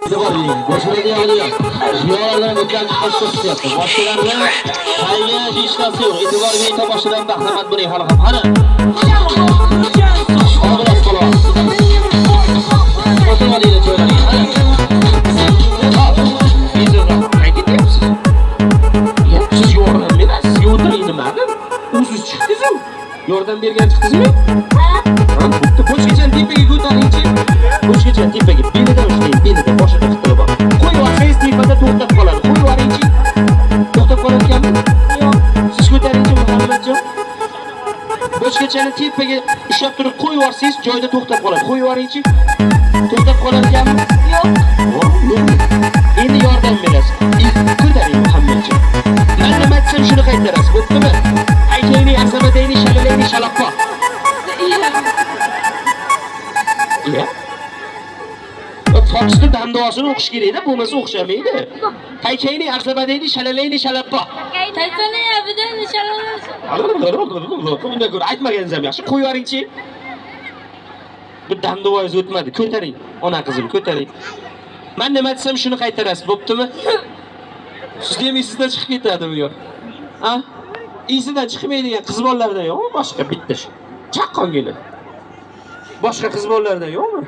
Boşuna diye ziyoralardan o'tgan qo'shqo'shyapti. Boshqalarga hayga hech narsa yo'q. E'tibor bersa boshqadan bahramand bo'ling hali ham. Qani? Obraz qo'lab. O'tirmadinglar joylaring. Qani? Izora, qaytyapsiz? Siz yordam berasiz, o'tiring nimani? O'zingiz chiqdingiz-ku. Yordam bergan chiqdingizmi? Ha? Boshqacha tepaga ko'taringchi. Boshqacha tepaga belida ushlang, belida boshida qilib bor. Qo'yib olsangiz tepada to'xtab qoladi. Qo'yib yuboringchi. To'xtab qoladimi? Yo'q. Siz ko'taringchi Muhammadjon. Boshqachani tepaga ushlab turib qo'yib yuborsangiz joyida to'xtab qoladi. Qo'yib yuboringchi. To'xtab qolarkanmi? Yo'q. Yo'q. Endi yordam berasiz. Ko'taring Muhammadjon. Men nima desam shuni qaytarasiz, bo'ptimi? Aytayni, asabatayni, shalalayni, shalappa. Iya. Sochni damdosini o'qish kerak-da, bo'lmasa o'xshamaydi. Taykayni, arsabadayni, shalalayni, shalappa. Taykayni, abidani, shalalayni. Bunda ko'ra aytmagan ham yaxshi. Qo'yib yuboringchi. Bu damdovoz o'tmadi. Ko'taring, ona qizim, ko'taring. Men nima desam shuni qaytarasiz, bo'ptimi? Siz demaysizdan chiqib ketadi bu yo'q. Ha? Isidan chiqmaydigan qiz bolalardan yo'qmi? Boshqa bitta shu. Chaqqongina. Boshqa qiz bolalardan yo'qmi?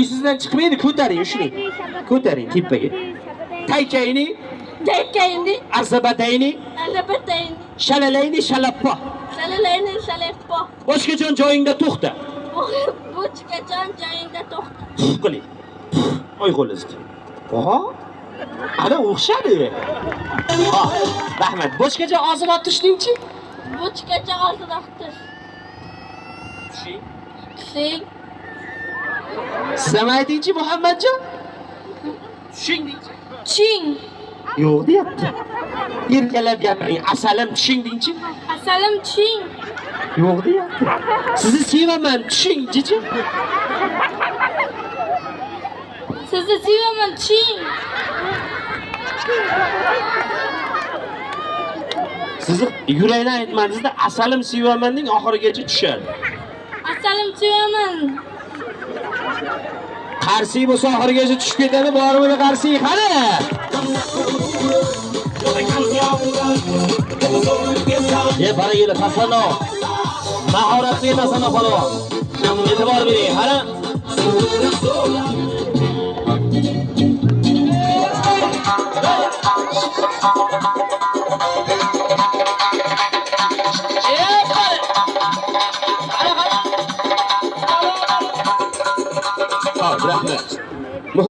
Isizdan chiqmaydi, ko'taring, ushlang. Ko'taring tepaga. Taykayni, arsabadayni, shalalayni, shalappa. Shalalayni, shalappa. Boshqajon joyingda to'xta. Boshqajon joyingda to'xta. Qiling. Oy qo'lingizga. Oha. Ana o'xshadi. Ha, rahmat. Boshqajon og'zini olib tushdingchi? Boshqajon og'zini olib tush. Tushing. Sizam aytingchi Muhammadjon? Tushing. Tushing. Yo'q deyapti. Erkalab gapiring. Asalim tushing deychi. Asalim tushing. Yo'q deyapti. Sizni sevaman, tushing jichi. Sizni sevaman, tushing. Sizni yurakdan aytmadingizda asalim sevamanning oxirigacha tushadi. Asalim sevaman. Qarsi bo'lsa oxirigacha tushib ketadi, bormi qarsi qani? Ye baragila tasano. Mahoratli tasano palvon. E'tibor bering, qani?